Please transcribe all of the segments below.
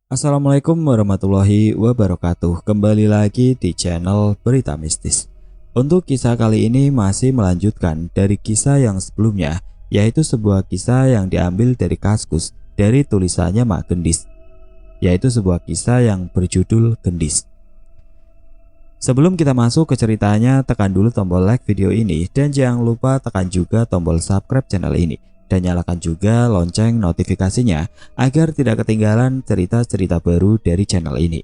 Assalamualaikum warahmatullahi wabarakatuh. Kembali lagi di channel Berita Mistis. Untuk kisah kali ini masih melanjutkan dari kisah yang sebelumnya, yaitu sebuah kisah yang diambil dari Kaskus dari tulisannya Mak Gendis, yaitu sebuah kisah yang berjudul Gendis. Sebelum kita masuk ke ceritanya, tekan dulu tombol like video ini dan jangan lupa tekan juga tombol subscribe channel ini dan nyalakan juga lonceng notifikasinya agar tidak ketinggalan cerita-cerita baru dari channel ini.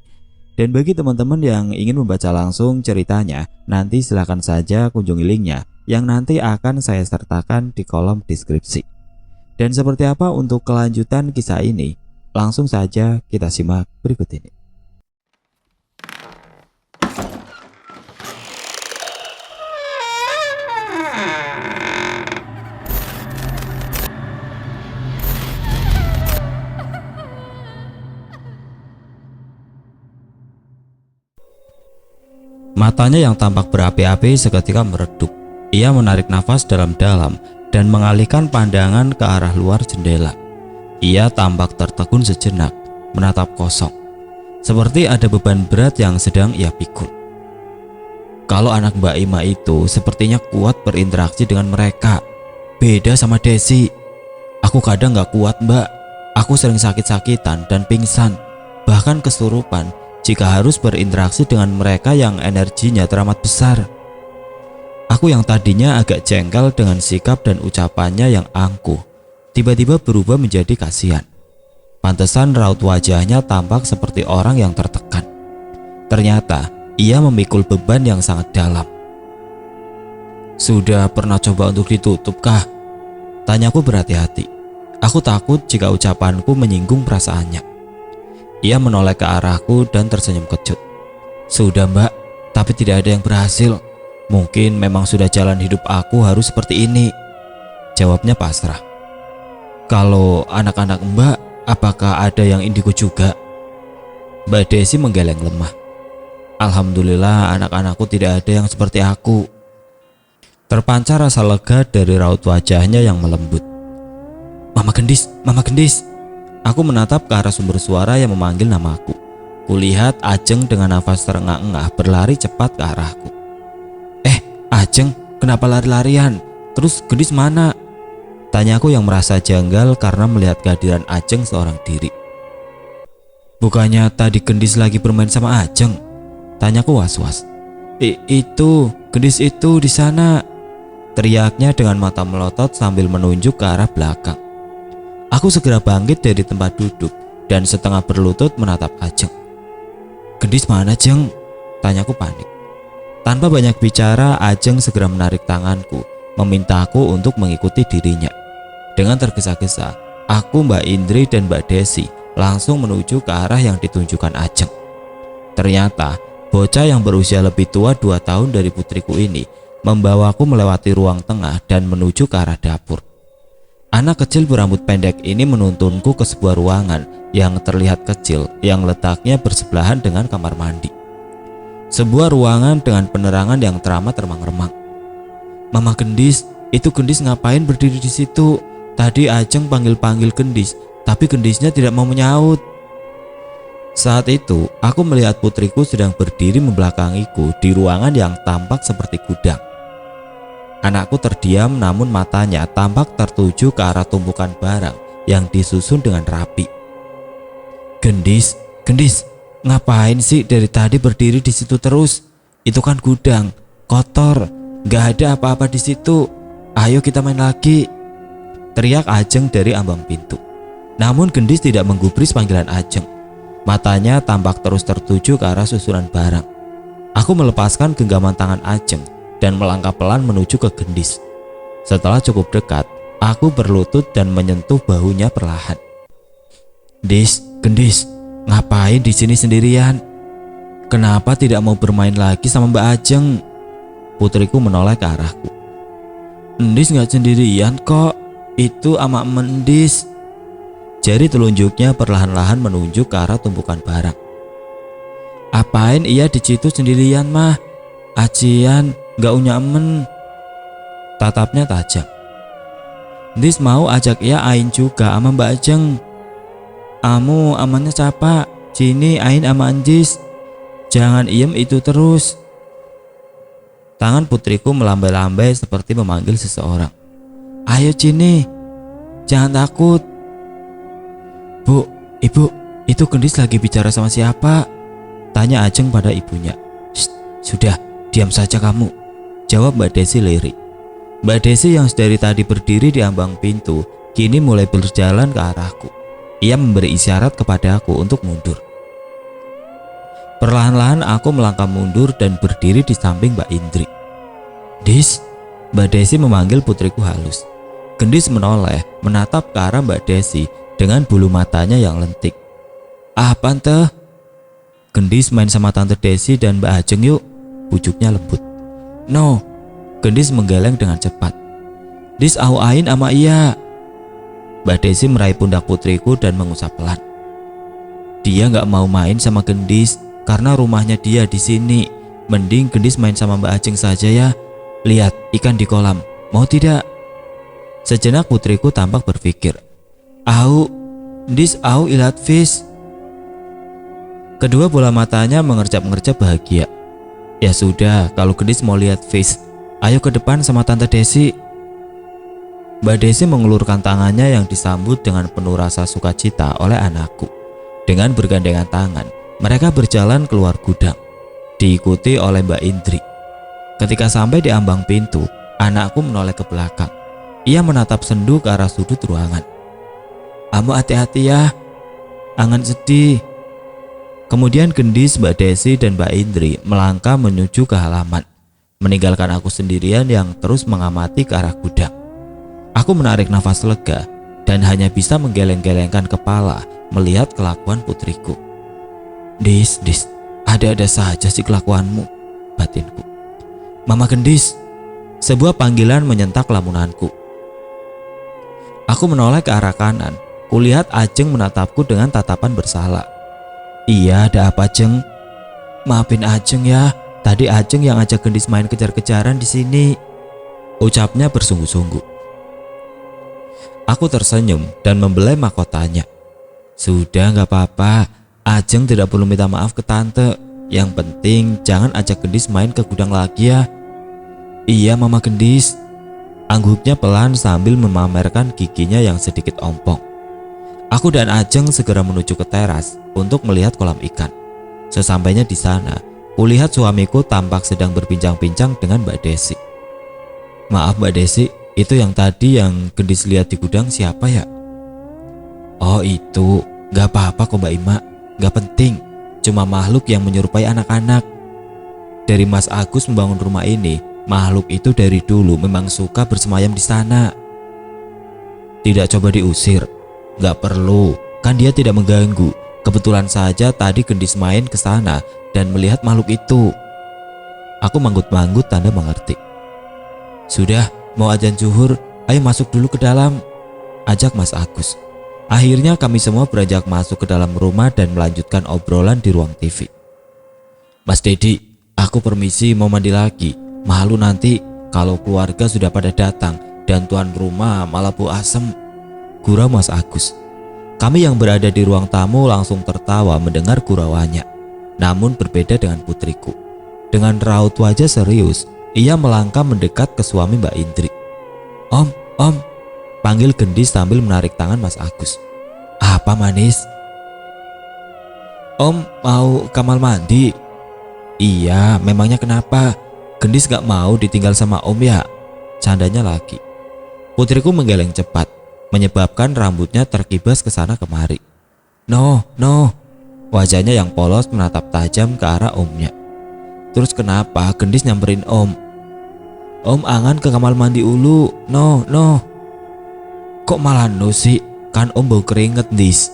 Dan bagi teman-teman yang ingin membaca langsung ceritanya, nanti silahkan saja kunjungi linknya yang nanti akan saya sertakan di kolom deskripsi. Dan seperti apa untuk kelanjutan kisah ini? Langsung saja kita simak berikut ini. Matanya yang tampak berapi-api seketika meredup. Ia menarik nafas dalam-dalam dan mengalihkan pandangan ke arah luar jendela. Ia tampak tertegun sejenak, menatap kosong, seperti ada beban berat yang sedang ia pikul. Kalau anak Mbak Ima itu sepertinya kuat berinteraksi dengan mereka. Beda sama Desi. Aku kadang gak kuat, Mbak. Aku sering sakit-sakitan dan pingsan, bahkan kesurupan jika harus berinteraksi dengan mereka yang energinya teramat besar. Aku yang tadinya agak jengkel dengan sikap dan ucapannya yang angkuh, tiba-tiba berubah menjadi kasihan. Pantesan raut wajahnya tampak seperti orang yang tertekan. Ternyata ia memikul beban yang sangat dalam. Sudah pernah coba untuk ditutup kah? Tanyaku berhati-hati. Aku takut jika ucapanku menyinggung perasaannya. Ia menoleh ke arahku dan tersenyum kecut. Sudah, Mbak, tapi tidak ada yang berhasil. Mungkin memang sudah jalan hidup aku harus seperti ini, jawabnya pasrah. Kalau anak-anak Mbak, apakah ada yang indigo juga? Mbak Desi menggeleng lemah. Alhamdulillah anak-anakku tidak ada yang seperti aku. Terpancar rasa lega dari raut wajahnya yang melembut. Mama Gendis, Mama Gendis. Aku menatap ke arah sumber suara yang memanggil namaku. Kulihat Ajeng dengan nafas terengah-engah berlari cepat ke arahku. Ajeng, kenapa lari-larian? Terus Gendis mana? Tanyaku yang merasa janggal karena melihat kehadiran Ajeng seorang diri. Bukannya tadi Gendis lagi bermain sama Ajeng? Tanyaku was-was. Itu, Gendis itu di sana. Teriaknya dengan mata melotot sambil menunjuk ke arah belakang. Aku segera bangkit dari tempat duduk dan setengah berlutut menatap Ajeng. Gendis mana, Jeng? Tanyaku panik. Tanpa banyak bicara, Ajeng segera menarik tanganku, memintaku untuk mengikuti dirinya. Dengan tergesa-gesa, aku, Mbak Indri dan Mbak Desi langsung menuju ke arah yang ditunjukkan Ajeng. Ternyata, bocah yang berusia lebih tua 2 tahun dari putriku ini membawaku melewati ruang tengah dan menuju ke arah dapur. Anak kecil berambut pendek ini menuntunku ke sebuah ruangan yang terlihat kecil yang letaknya bersebelahan dengan kamar mandi. Sebuah ruangan dengan penerangan yang teramat remang-remang. Mama Gendis, itu Gendis ngapain berdiri di situ? Tadi Ajeng panggil-panggil Gendis, tapi Gendisnya tidak mau menyaut. Saat itu, aku melihat putriku sedang berdiri membelakangiku di ruangan yang tampak seperti gudang. Anakku terdiam namun matanya tampak tertuju ke arah tumpukan barang yang disusun dengan rapi. Gendis, Gendis, ngapain sih dari tadi berdiri di situ terus? Itu kan gudang, kotor, gak ada apa-apa di situ. Ayo kita main lagi, teriak Ajeng dari ambang pintu. Namun Gendis tidak menggubris panggilan Ajeng. Matanya tampak terus tertuju ke arah susunan barang. Aku melepaskan genggaman tangan Ajeng dan melangkah pelan menuju ke Gendis. Setelah cukup dekat, aku berlutut dan menyentuh bahunya perlahan. Gendis, ngapain di sini sendirian? Kenapa tidak mau bermain lagi sama Mbak Ajeng? Putriku menoleh ke arahku. Endis nggak sendirian kok, itu ama Endis. Jari telunjuknya perlahan-lahan menunjuk ke arah tumpukan barang. Apain ia di situ sendirian mah? Acian, gak unya emen. Tatapnya tajam. Endis mau ajak ia ain juga sama Mbak Ajeng. Amu amannya siapa? Cini, Ain ama Anjis, jangan iem itu terus. Tangan putriku melambai-lambai seperti memanggil seseorang. Ayo Cini, jangan takut. Bu, ibu, itu Gendis lagi bicara sama siapa? Tanya Ajeng pada ibunya. Sudah, diam saja kamu, jawab Mbak Desi lirik. Mbak Desi yang dari tadi berdiri di ambang pintu, kini mulai berjalan ke arahku. Ia memberi isyarat kepada aku untuk mundur. Perlahan-lahan aku melangkah mundur dan berdiri di samping Mbak Indri. Dis, Mbak Desi memanggil putriku halus. Gendis menoleh menatap ke arah Mbak Desi dengan bulu matanya yang lentik. Apaan teh? Gendis main sama Tante Desi dan Mbak Ajeng yuk, bujuknya lembut. No, Gendis menggeleng dengan cepat. Dis au Ain ama iya. Mbak Desi meraih pundak putriku dan mengusap pelan. Dia gak mau main sama Gendis karena rumahnya dia di sini. Mending Gendis main sama Mbak Ajeng saja ya. Lihat ikan di kolam, mau tidak? Sejenak putriku tampak berpikir. Au, Dis au ilat fish. Kedua bola matanya mengerjap-ngerjap bahagia. Ya sudah, kalau Gendis mau lihat fish, ayo ke depan sama Tante Desi. Mbak Desi mengulurkan tangannya yang disambut dengan penuh rasa sukacita oleh anakku. Dengan bergandengan tangan, mereka berjalan keluar gudang, diikuti oleh Mbak Indri. Ketika sampai di ambang pintu, anakku menoleh ke belakang. Ia menatap sendu ke arah sudut ruangan. Amu hati-hati ya, angan sedih. Kemudian Gendis, Mbak Desi dan Mbak Indri melangkah menuju ke halaman, meninggalkan aku sendirian yang terus mengamati ke arah gudang. Aku menarik nafas lega dan hanya bisa menggeleng-gelengkan kepala melihat kelakuan putriku. Dis, ada-ada saja sih kelakuanmu, batinku. Mama Gendis, sebuah panggilan menyentak lamunanku. Aku menoleh ke arah kanan, kulihat Ajeng menatapku dengan tatapan bersalah. Iya, ada apa Jeng? Maafin Ajeng ya, tadi Ajeng yang ajak Gendis main kejar-kejaran di sini, ucapnya bersungguh-sungguh. Aku tersenyum dan membelai mahkotanya. Sudah gak apa-apa, Ajeng tidak perlu minta maaf ke tante. Yang penting jangan ajak Gendis main ke gudang lagi ya. Iya Mama Gendis, angguknya pelan sambil memamerkan giginya yang sedikit ompong. Aku dan Ajeng segera menuju ke teras untuk melihat kolam ikan. Sesampainya di sana, kulihat suamiku tampak sedang berbincang-bincang dengan Mbak Desi. Maaf Mbak Desi, itu yang tadi yang Gendis lihat di gudang siapa ya? Oh itu, gak apa-apa kok Mbak Ima, gak penting, cuma makhluk yang menyerupai anak-anak. Dari Mas Agus membangun rumah ini, makhluk itu dari dulu memang suka bersemayam di sana. Tidak coba diusir, gak perlu, kan dia tidak mengganggu. Kebetulan saja tadi Gendis main ke sana dan melihat makhluk itu. Aku manggut-manggut tanda mengerti. Sudah, mau azan zuhur, ayo masuk dulu ke dalam, ajak Mas Agus. Akhirnya kami semua beranjak masuk ke dalam rumah dan melanjutkan obrolan di ruang TV. Mas Dedi, aku permisi mau mandi lagi. Malu nanti kalau keluarga sudah pada datang dan tuan rumah malah bau asem, gurau Mas Agus. Kami yang berada di ruang tamu langsung tertawa mendengar gurauannya. Namun berbeda dengan putriku. Dengan raut wajah serius, ia melangkah mendekat ke suami Mbak Indri. Om, panggil Gendis sambil menarik tangan Mas Agus. Apa manis? Om mau kamar mandi? Iya, memangnya kenapa? Gendis gak mau ditinggal sama om ya? Candanya lagi. Putriku menggeleng cepat, menyebabkan rambutnya terkibas ke sana kemari. No. Wajahnya yang polos menatap tajam ke arah omnya. Terus kenapa Gendis nyamperin om? Om angan ke kamar mandi ulu. No. Kok malah no sih? Kan om bau keringet Dis.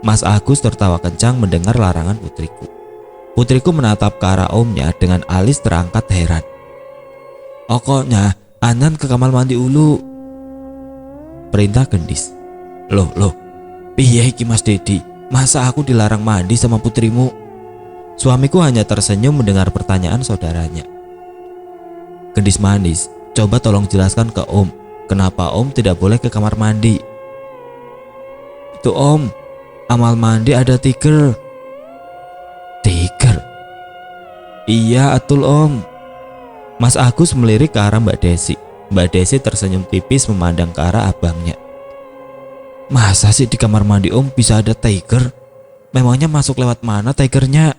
Mas Agus tertawa kencang mendengar larangan putriku. Putriku menatap ke arah omnya dengan alis terangkat heran. Pokoknya anan ke kamar mandi ulu, perintah Gendis. Loh, piye iki Mas Dedi? Masa aku dilarang mandi sama putrimu? Suamiku hanya tersenyum mendengar pertanyaan saudaranya. Gendis manis, coba tolong jelaskan ke om, kenapa om tidak boleh ke kamar mandi? Itu om, amal mandi ada tiger. Iya atul om. Mas Agus melirik ke arah Mbak Desi. Mbak Desi tersenyum tipis memandang ke arah abangnya. Masa sih di kamar mandi om bisa ada tiger? Memangnya masuk lewat mana tigernya?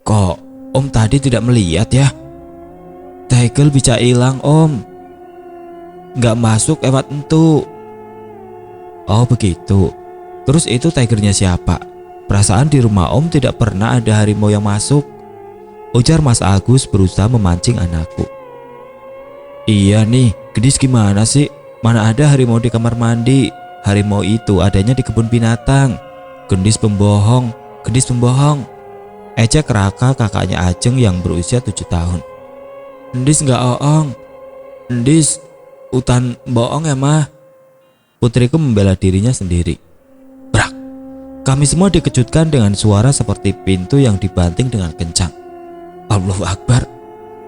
Kok om tadi tidak melihat ya? Tiger bisa hilang om. Nggak masuk lewat entu. Oh begitu. Terus itu tigernya siapa? Perasaan di rumah om tidak pernah ada harimau yang masuk, ujar Mas Agus berusaha memancing anakku. Iya nih, Gendis gimana sih? Mana ada harimau di kamar mandi? Harimau itu adanya di kebun binatang. Gendis pembohong, Gendis pembohong. Ejek Raka kakaknya Ajeng yang berusia 7 tahun. Gendis nggak oong. Gendis, utan bohong ya mah. Putriku membela dirinya sendiri. Brak. Kami semua dikejutkan dengan suara seperti pintu yang dibanting dengan kencang. Allahu Akbar.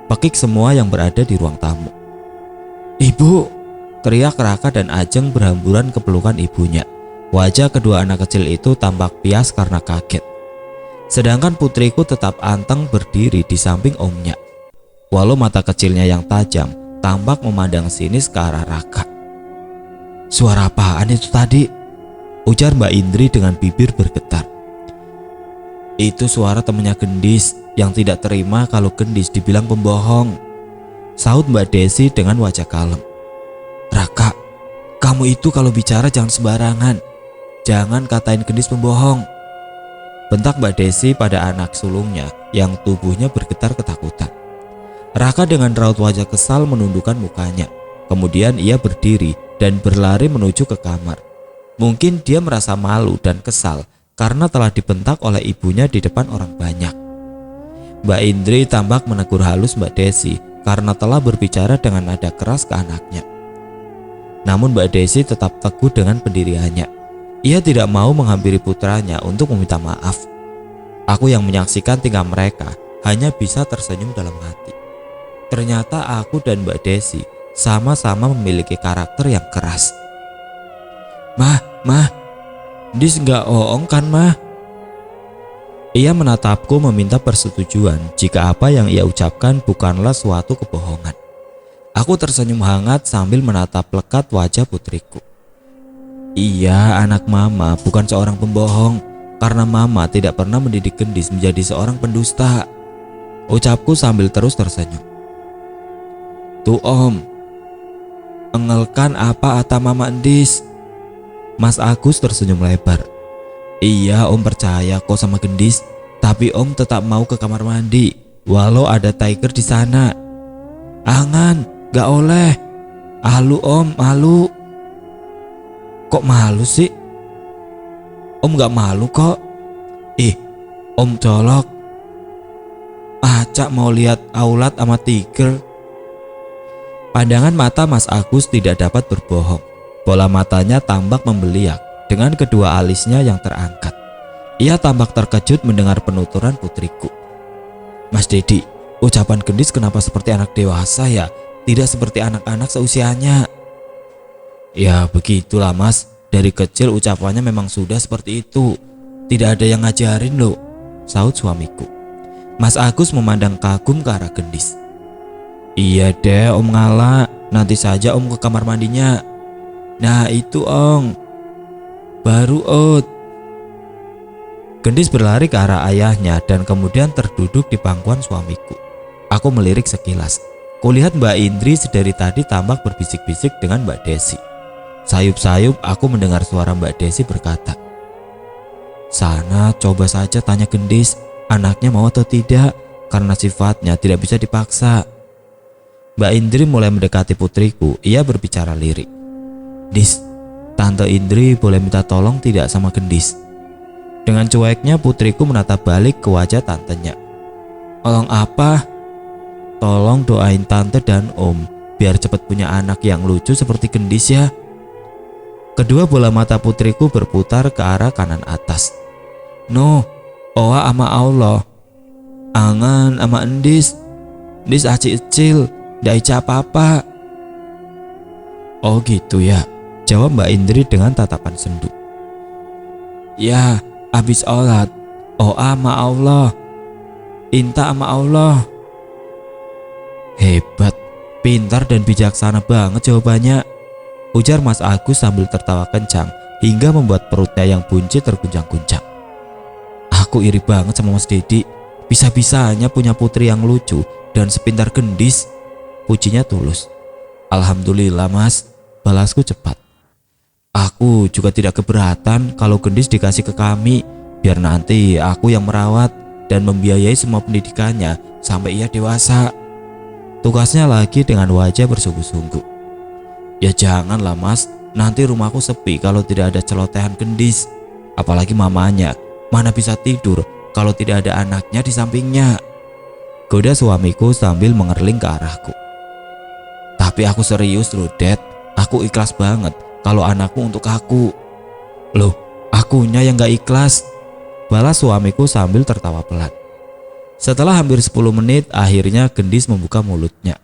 Pekik semua yang berada di ruang tamu. Ibu, teriak Raka dan Ajeng berhamburan ke pelukan ibunya. Wajah kedua anak kecil itu tampak pias karena kaget. Sedangkan putriku tetap anteng berdiri di samping omnya. Walau mata kecilnya yang tajam tampak memandang sinis ke arah Raka. Suara apaan itu tadi? Ujar Mbak Indri dengan bibir bergetar. Itu suara temannya Gendis yang tidak terima kalau Gendis dibilang pembohong, sahut Mbak Desi dengan wajah kalem. Raka, kamu itu kalau bicara jangan sembarangan. Jangan katain Gendis pembohong, bentak Mbak Desi pada anak sulungnya yang tubuhnya bergetar ketakutan. Raka dengan raut wajah kesal menundukkan mukanya. Kemudian ia berdiri dan berlari menuju ke kamar. Mungkin dia merasa malu dan kesal karena telah dibentak oleh ibunya di depan orang banyak. Mbak Indri tampak menegur halus Mbak Desi karena telah berbicara dengan nada keras ke anaknya. Namun Mbak Desi tetap teguh dengan pendiriannya. Ia tidak mau menghampiri putranya untuk meminta maaf. Aku yang menyaksikan tingkah mereka hanya bisa tersenyum dalam hati. Ternyata aku dan Mbak Desi sama-sama memiliki karakter yang keras. Mah, Dis nggak bohong kan mah? Ia menatapku meminta persetujuan jika apa yang ia ucapkan bukanlah suatu kebohongan. Aku tersenyum hangat sambil menatap lekat wajah putriku. Iya, anak mama bukan seorang pembohong karena mama tidak pernah mendidik Gendis menjadi seorang pendusta, ucapku sambil terus tersenyum. Tuh om, engelkan apa ata mama Endis? Mas Agus tersenyum lebar. Iya om percaya kok sama Gendis, tapi om tetap mau ke kamar mandi walau ada tiger di sana. Angan, gak oleh. Malu om, malu. Kok malu sih? Om gak malu kok. Ih, om colok. Acak mau lihat aulat sama tiger. Pandangan mata Mas Agus tidak dapat berbohong. Bola matanya tampak membeliak dengan kedua alisnya yang terangkat. Ia tampak terkejut mendengar penuturan putriku. Mas Dedi, ucapan Gendis kenapa seperti anak dewasa ya? Tidak seperti anak-anak seusianya. Ya begitulah mas, dari kecil ucapannya memang sudah seperti itu. Tidak ada yang ngajarin loh, sahut suamiku. Mas Agus memandang kagum ke arah Gendis. Iya deh om ngalah, nanti saja om ke kamar mandinya. Nah itu ong, baru out. Gendis berlari ke arah ayahnya dan kemudian terduduk di pangkuan suamiku. Aku melirik sekilas. Kulihat Mbak Indri sedari tadi tampak berbisik-bisik dengan Mbak Desi. Sayup-sayup aku mendengar suara Mbak Desi berkata, sana coba saja tanya Gendis, anaknya mau atau tidak, karena sifatnya tidak bisa dipaksa. Mbak Indri mulai mendekati putriku. Ia berbicara lirik. Dis, Tante Indri boleh minta tolong tidak sama Gendis? Dengan cueknya putriku menatap balik ke wajah tantenya. Tolong apa? Tolong doain tante dan om biar cepat punya anak yang lucu seperti Gendis ya. Kedua bola mata putriku berputar ke arah kanan atas. No, oa ama Allah. Angan ama Endis. Endis aci ecil, ndak ica apa-apa. Oh gitu ya, jawab Mbak Indri dengan tatapan sendu. Ya, habis olat. Oa ama Allah. Inta sama Allah. Hebat, pintar dan bijaksana banget jawabannya, ujar Mas Agus sambil tertawa kencang hingga membuat perutnya yang buncit terguncang-guncang. Aku iri banget sama Mas Dedi, bisa-bisanya punya putri yang lucu dan sepintar Gendis, pujinya tulus. Alhamdulillah Mas, balasku cepat. Aku juga tidak keberatan kalau Gendis dikasih ke kami, biar nanti aku yang merawat dan membiayai semua pendidikannya sampai ia dewasa. Tugasnya lagi dengan wajah bersungguh-sungguh. Ya janganlah Mas, nanti rumahku sepi kalau tidak ada celotehan Gendis. Apalagi mamanya, mana bisa tidur kalau tidak ada anaknya di sampingnya, goda suamiku sambil mengerling ke arahku. Tapi aku serius loh Dad, aku ikhlas banget kalau anakku untuk aku. Loh, akunya yang gak ikhlas, balas suamiku sambil tertawa pelan. Setelah hampir 10 menit, akhirnya Gendis membuka mulutnya.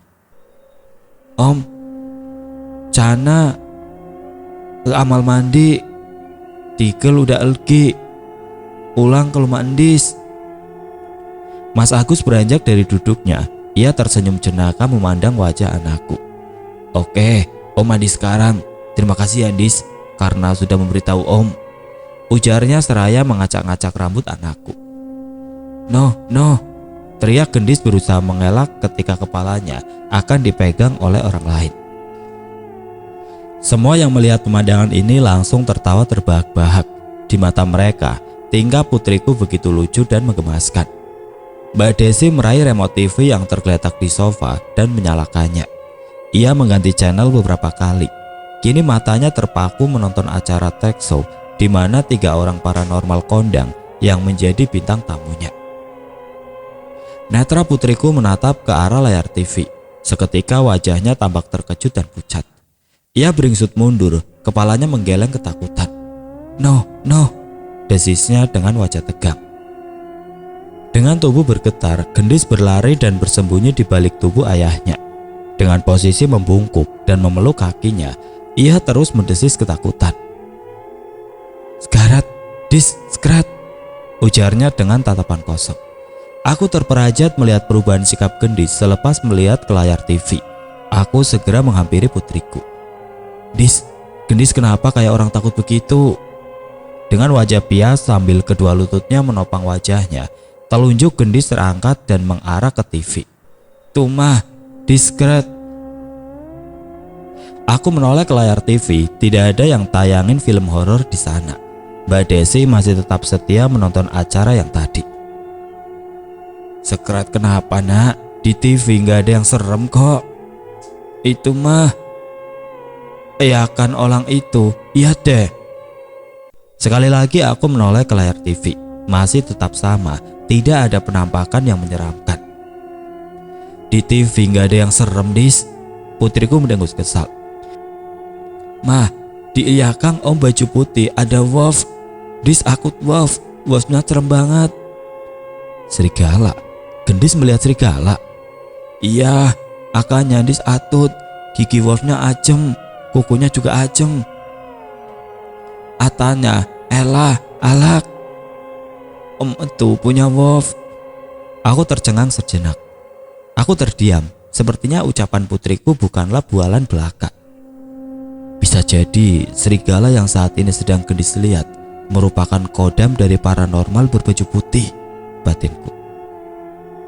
Om, Cana ke amal mandi, Tigel udah elgi, pulang ke rumah Endis. Mas Agus beranjak dari duduknya. Ia tersenyum jenaka memandang wajah anakku. Oke, Om mandi sekarang. Terima kasih ya Endis karena sudah memberitahu Om, ujarnya seraya mengacak-ngacak rambut anakku. No, teriak Gendis berusaha mengelak ketika kepalanya akan dipegang oleh orang lain. Semua yang melihat pemandangan ini langsung tertawa terbahak-bahak. Di mata mereka, tingkah putriku begitu lucu dan menggemaskan. Mbak Desi meraih remote TV yang tergeletak di sofa dan menyalakannya. Ia mengganti channel beberapa kali. Kini matanya terpaku menonton acara talk show di mana 3 orang paranormal kondang yang menjadi bintang tamunya. Netra putriku menatap ke arah layar TV. Seketika wajahnya tampak terkejut dan pucat. Ia beringsut mundur, kepalanya menggeleng ketakutan. No, desisnya dengan wajah tegang. Dengan tubuh bergetar, Gendis berlari dan bersembunyi di balik tubuh ayahnya. Dengan posisi membungkuk dan memeluk kakinya, ia terus mendesis ketakutan. Sekarat, Dis, sekarat, ujarnya dengan tatapan kosong. Aku terperajat melihat perubahan sikap Gendis selepas melihat ke layar TV. Aku segera menghampiri putriku. Dis, Gendis kenapa kayak orang takut begitu? Dengan wajah pias sambil kedua lututnya menopang wajahnya, telunjuk Gendis terangkat dan mengarah ke TV. Tumah, diskret. Aku menoleh ke layar TV, tidak ada yang tayangin film horor di sana. Mbak Desi masih tetap setia menonton acara yang tadi. Sekret kenapa nak? Di TV nggak ada yang serem kok. Itu mah ya kan orang itu, iya deh. Sekali lagi aku menoleh ke layar TV, masih tetap sama, tidak ada penampakan yang menyeramkan. Di TV nggak ada yang serem Dis, putriku mendengus kesal. Mah, di Iyakang Om baju putih ada wolf, Dis akut wolf, wolfnya serem banget. Serigala, Gendis melihat serigala. Iya, akanya Dis atut, gigi wolfnya ajem, kukunya juga ajem. Atanya, elah, alak. Om itu punya wolf. Aku tercengang sejenak. Aku terdiam, sepertinya ucapan putriku bukanlah bualan belaka. Bisa jadi serigala yang saat ini sedang Gendis lihat merupakan kodam dari paranormal berbaju putih, batinku.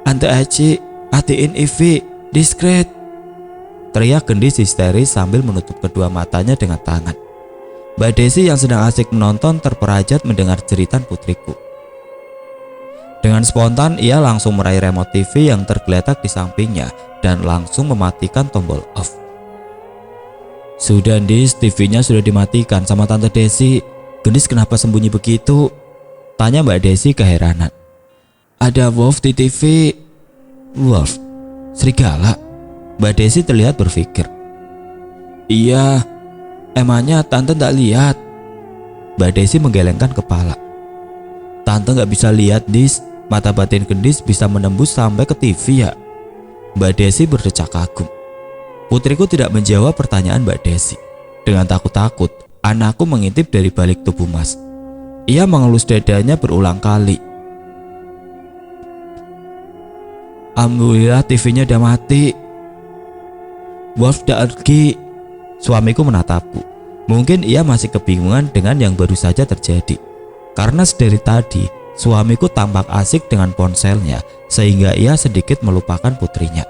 Ante Aci, hatiin Ivi, diskret, teriak Gendis histeris sambil menutup kedua matanya dengan tangan. Mbak Desi yang sedang asik menonton terperajat mendengar jeritan putriku. Dengan spontan ia langsung meraih remote TV yang tergeletak di sampingnya dan langsung mematikan tombol off. Sudah Dis, TV-nya sudah dimatikan sama Tante Desi. Gendis kenapa sembunyi begitu? Tanya Mbak Desi keheranan. Ada wolf di TV. Wolf? Serigala? Mbak Desi terlihat berpikir. Iya, emangnya Tante tak lihat? Mbak Desi menggelengkan kepala. Tante gak bisa lihat Dis, mata batin Gendis bisa menembus sampai ke TV ya? Mbak Desi berdecak kagum. Putriku tidak menjawab pertanyaan Mbak Desi. Dengan takut-takut, anakku mengintip dari balik tubuh Mas. Ia mengelus dadanya berulang kali. Alhamdulillah TV-nya udah mati. Wolf udah pergi. Suamiku menatapku. Mungkin ia masih kebingungan dengan yang baru saja terjadi. Karena sedari tadi suamiku tampak asik dengan ponselnya sehingga ia sedikit melupakan putrinya.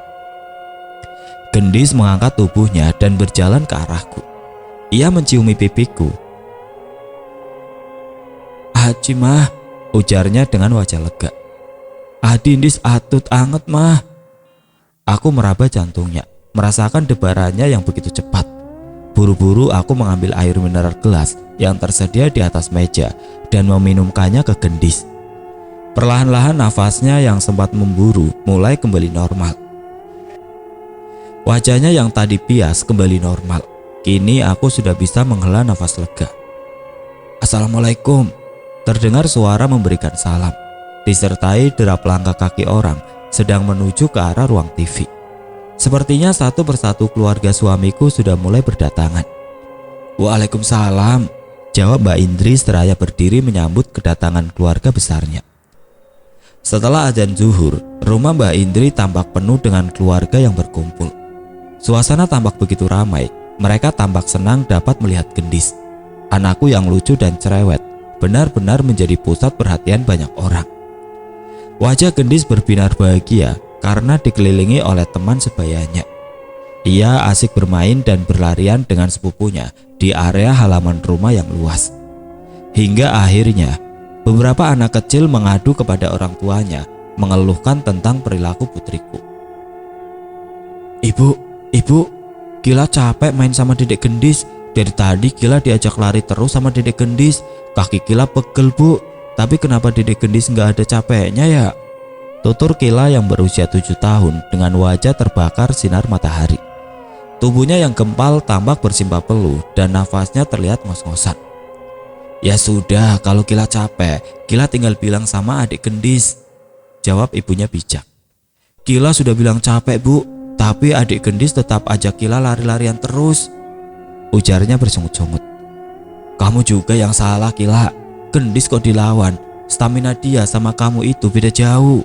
Gendis mengangkat tubuhnya dan berjalan ke arahku. Ia menciumi pipiku. "Aji mah," ujarnya dengan wajah lega. "Adi Ndis atut anget mah." Aku meraba jantungnya, merasakan debarannya yang begitu cepat. Buru-buru aku mengambil air mineral gelas yang tersedia di atas meja dan meminumkannya ke Gendis. Perlahan-lahan nafasnya yang sempat memburu mulai kembali normal. Wajahnya yang tadi pias kembali normal. Kini aku sudah bisa menghela nafas lega. "Assalamualaikum." Terdengar suara memberikan salam, disertai derap langkah kaki orang sedang menuju ke arah ruang TV. Sepertinya satu persatu keluarga suamiku sudah mulai berdatangan. "Waalaikumsalam," jawab Mbak Indri seraya berdiri menyambut kedatangan keluarga besarnya. Setelah azan zuhur, rumah Mbak Indri tampak penuh dengan keluarga yang berkumpul. Suasana tampak begitu ramai. Mereka tampak senang dapat melihat Gendis, anakku yang lucu dan cerewet, benar-benar menjadi pusat perhatian banyak orang. Wajah Gendis berbinar bahagia karena dikelilingi oleh teman sebayanya. Ia asik bermain dan berlarian dengan sepupunya di area halaman rumah yang luas. Hingga akhirnya beberapa anak kecil mengadu kepada orang tuanya, mengeluhkan tentang perilaku putriku. Ibu, Gila capek main sama Dedek Gendis. Dari tadi Gila diajak lari terus sama Dedek Gendis. Kaki Gila pegel bu, tapi kenapa Dedek Gendis nggak ada capeknya ya?" Tutur Kila yang berusia 7 tahun dengan wajah terbakar sinar matahari. Tubuhnya yang gempal tampak bersimbah peluh dan nafasnya terlihat ngos-ngosan. "Ya sudah, kalau Kila capek, Kila tinggal bilang sama adik Gendis," jawab ibunya bijak. "Kila sudah bilang capek bu, tapi adik Gendis tetap ajak Kila lari-larian terus," ujarnya bersungut-sungut. "Kamu juga yang salah Kila, Gendis kok dilawan, stamina dia sama kamu itu beda jauh,"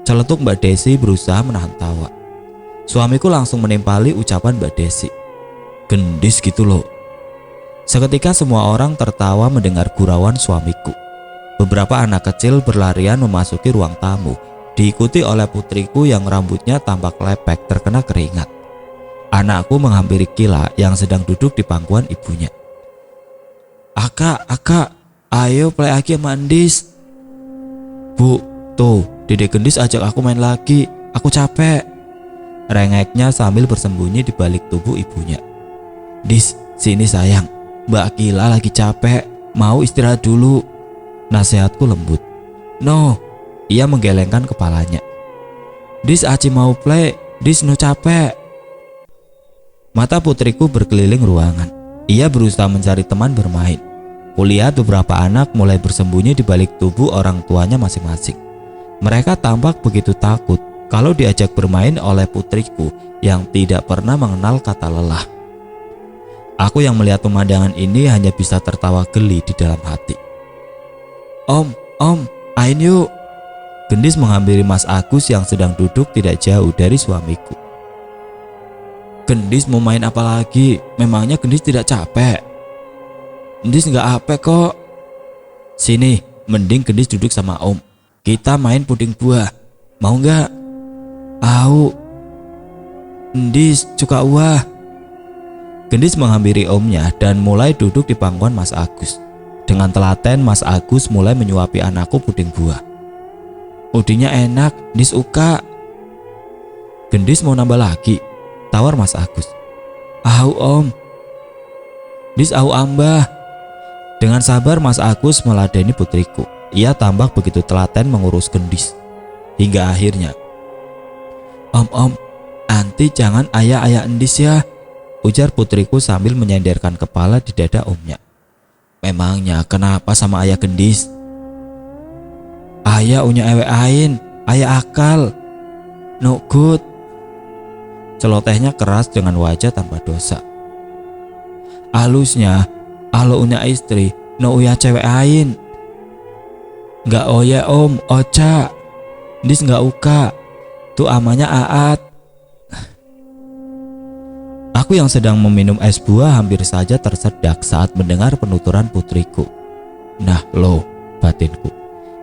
celetuk Mbak Desi berusaha menahan tawa. Suamiku langsung menimpali ucapan Mbak Desi. "Gendis gitu loh." Seketika semua orang tertawa mendengar gurauan suamiku. Beberapa anak kecil berlarian memasuki ruang tamu, diikuti oleh putriku yang rambutnya tampak lepek terkena keringat. Anakku menghampiri Kila yang sedang duduk di pangkuan ibunya. Akak, ayo play lagi sama Endis." "Bu, tuh Dedek Gendis ajak aku main lagi, aku capek," rengeknya sambil bersembunyi di balik tubuh ibunya. "Dis, sini sayang, Mbak Kila lagi capek, mau istirahat dulu," nasihatku lembut. "No," ia menggelengkan kepalanya. "Dis aci mau play, Dis no capek." Mata putriku berkeliling ruangan. Ia berusaha mencari teman bermain. Kulihat beberapa anak mulai bersembunyi di balik tubuh orang tuanya masing-masing. Mereka tampak begitu takut kalau diajak bermain oleh putriku yang tidak pernah mengenal kata lelah. Aku yang melihat pemandangan ini hanya bisa tertawa geli di dalam hati. Om, ain yuk." Gendis menghampiri Mas Agus yang sedang duduk tidak jauh dari suamiku. "Gendis mau main apa lagi? Memangnya Gendis tidak capek?" "Gendis nggak apa kok." "Sini, mending Gendis duduk sama Om. Kita main puding buah. Mau nggak?" "Au." "Gendis suka uah." Gendis menghampiri omnya dan mulai duduk di pangkuan Mas Agus. Dengan telaten Mas Agus mulai menyuapi anakku puding buah. "Pudingnya enak, Gendis suka." "Gendis mau nambah lagi?" tawar Mas Agus. "Au Om." "Gendis au ambah." Dengan sabar Mas Agus meladeni putriku. Ia tampak begitu telaten mengurus Gendis. Hingga akhirnya, Om, anti jangan ayah Endis ya," ujar putriku sambil menyenderkan kepala di dada omnya. "Memangnya kenapa sama ayah Gendis?" "Ayah unya ewe ain, ayah akal. No good." Celotehnya keras dengan wajah tanpa dosa. "Halusnya, alo unya istri, no uya cewek ain." "Nggak oya Om, oca. Endis nggak uka." Tuh amanya Aat. Aku yang sedang meminum es buah hampir saja tersedak saat mendengar penuturan putriku. Nah lo, batinku.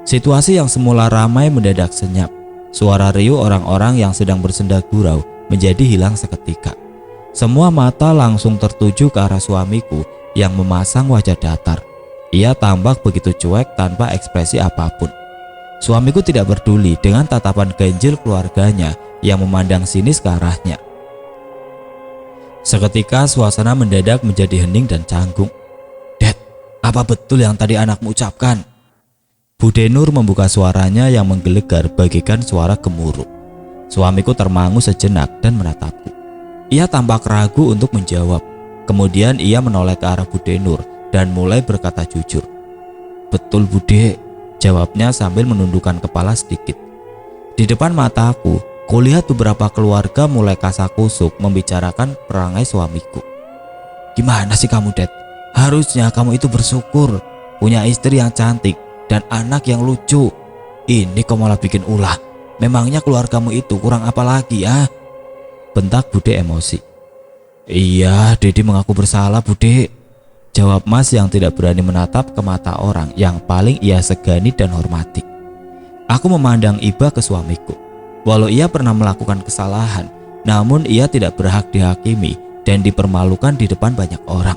Situasi yang semula ramai mendadak senyap. Suara riuh orang-orang yang sedang bersenda gurau menjadi hilang seketika. Semua mata langsung tertuju ke arah suamiku yang memasang wajah datar. Ia tampak begitu cuek tanpa ekspresi apapun. Suamiku tidak peduli dengan tatapan ganjil keluarganya yang memandang sinis ke arahnya. Seketika suasana mendadak menjadi hening dan canggung. Dad, apa betul yang tadi anakmu ucapkan? Bude Nur membuka suaranya yang menggelegar bagaikan suara gemuruh. Suamiku termangu sejenak dan menatapku. Ia tampak ragu untuk menjawab. Kemudian ia menoleh ke arah Bude Nur dan mulai berkata jujur. Betul Bude, jawabnya sambil menundukkan kepala sedikit. Di depan mataku, kulihat beberapa keluarga mulai kasak-kusuk membicarakan perangai suamiku. Gimana sih kamu, Dad? Harusnya kamu itu bersyukur, punya istri yang cantik dan anak yang lucu. Ini kau malah bikin ulah. Memangnya keluargamu itu kurang apa lagi ya? Bentak Bude emosi. Iya, Dedi mengaku bersalah Bude, jawab Mas yang tidak berani menatap ke mata orang yang paling ia segani dan hormati. Aku memandang iba ke suamiku. Walau ia pernah melakukan kesalahan, namun ia tidak berhak dihakimi dan dipermalukan di depan banyak orang.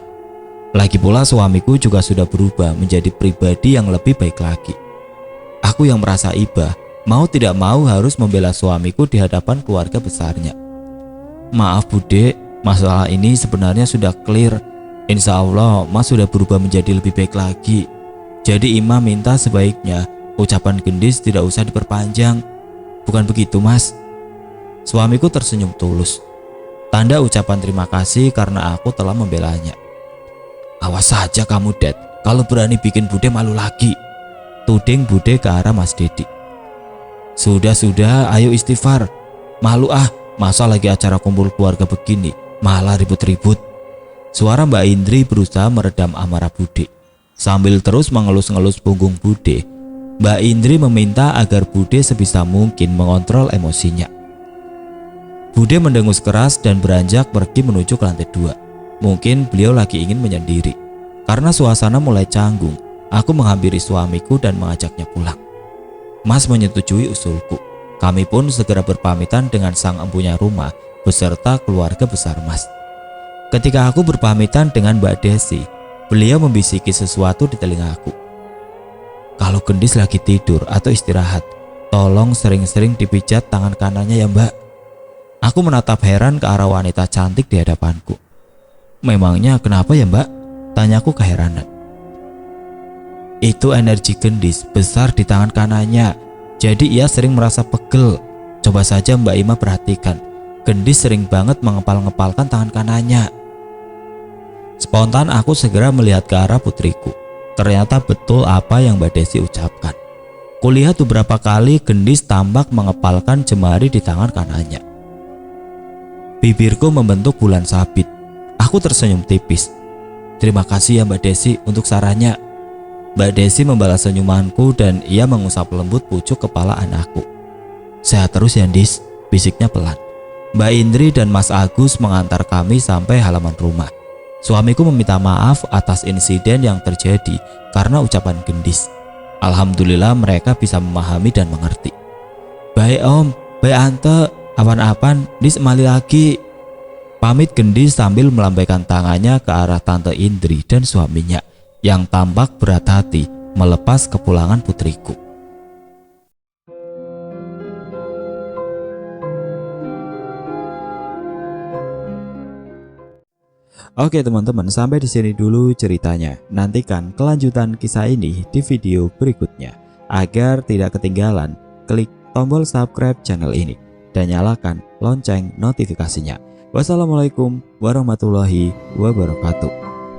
Lagi pula suamiku juga sudah berubah menjadi pribadi yang lebih baik lagi. Aku yang merasa iba, mau tidak mau harus membela suamiku di hadapan keluarga besarnya. Maaf Bude, masalah ini sebenarnya sudah clear. Insya Allah Mas sudah berubah menjadi lebih baik lagi. Jadi Imam minta sebaiknya ucapan gendis tidak usah diperpanjang. Bukan begitu Mas? Suamiku tersenyum tulus. Tanda ucapan terima kasih karena aku telah membelanya. Awas saja kamu Dad, kalau berani bikin Bude malu lagi, tuding Bude ke arah Mas Dedi. Sudah, ayo istighfar. Malu ah, masa lagi acara kumpul keluarga begini malah ribut-ribut. Suara Mbak Indri berusaha meredam amarah Bude. Sambil terus mengelus-ngelus punggung Bude, Mbak Indri meminta agar Bude sebisa mungkin mengontrol emosinya. Bude mendengus keras dan beranjak pergi menuju ke lantai 2. Mungkin beliau lagi ingin menyendiri. Karena suasana mulai canggung, aku menghampiri suamiku dan mengajaknya pulang. Mas menyetujui usulku. Kami pun segera berpamitan dengan sang empunya rumah beserta keluarga besar Mas. Ketika aku berpamitan dengan Mbak Desi, beliau membisiki sesuatu di telingaku. Kalau gendis lagi tidur atau istirahat, tolong sering-sering dipijat tangan kanannya ya Mbak. Aku menatap heran ke arah wanita cantik di hadapanku. Memangnya kenapa ya Mbak? Tanyaku keheranan. Itu energi gendis besar di tangan kanannya, jadi ia sering merasa pegel. Coba saja Mbak Ima perhatikan, gendis sering banget mengepal-ngepalkan tangan kanannya. Spontan aku segera melihat ke arah putriku. Ternyata betul apa yang Mbak Desi ucapkan. Kulihat beberapa kali gendis tampak mengepalkan jemari di tangan kanannya. Bibirku membentuk bulan sabit. Aku tersenyum tipis. Terima kasih ya Mbak Desi untuk sarannya. Mbak Desi membalas senyumanku dan ia mengusap lembut pucuk kepala anakku. Sehat terus ya Dis, bisiknya pelan. Mbak Indri dan Mas Agus mengantar kami sampai halaman rumah. Suamiku meminta maaf atas insiden yang terjadi karena ucapan gendis. Alhamdulillah mereka bisa memahami dan mengerti. Baik Om, baik Ante, apan-apan, Dis emali lagi. Pamit gendis sambil melambaikan tangannya ke arah Tante Indri dan suaminya yang tampak berat hati melepas kepulangan putriku. Oke teman-teman, sampai di sini dulu ceritanya. Nantikan kelanjutan kisah ini di video berikutnya. Agar tidak ketinggalan, klik tombol subscribe channel ini dan nyalakan lonceng notifikasinya. Wassalamualaikum warahmatullahi wabarakatuh.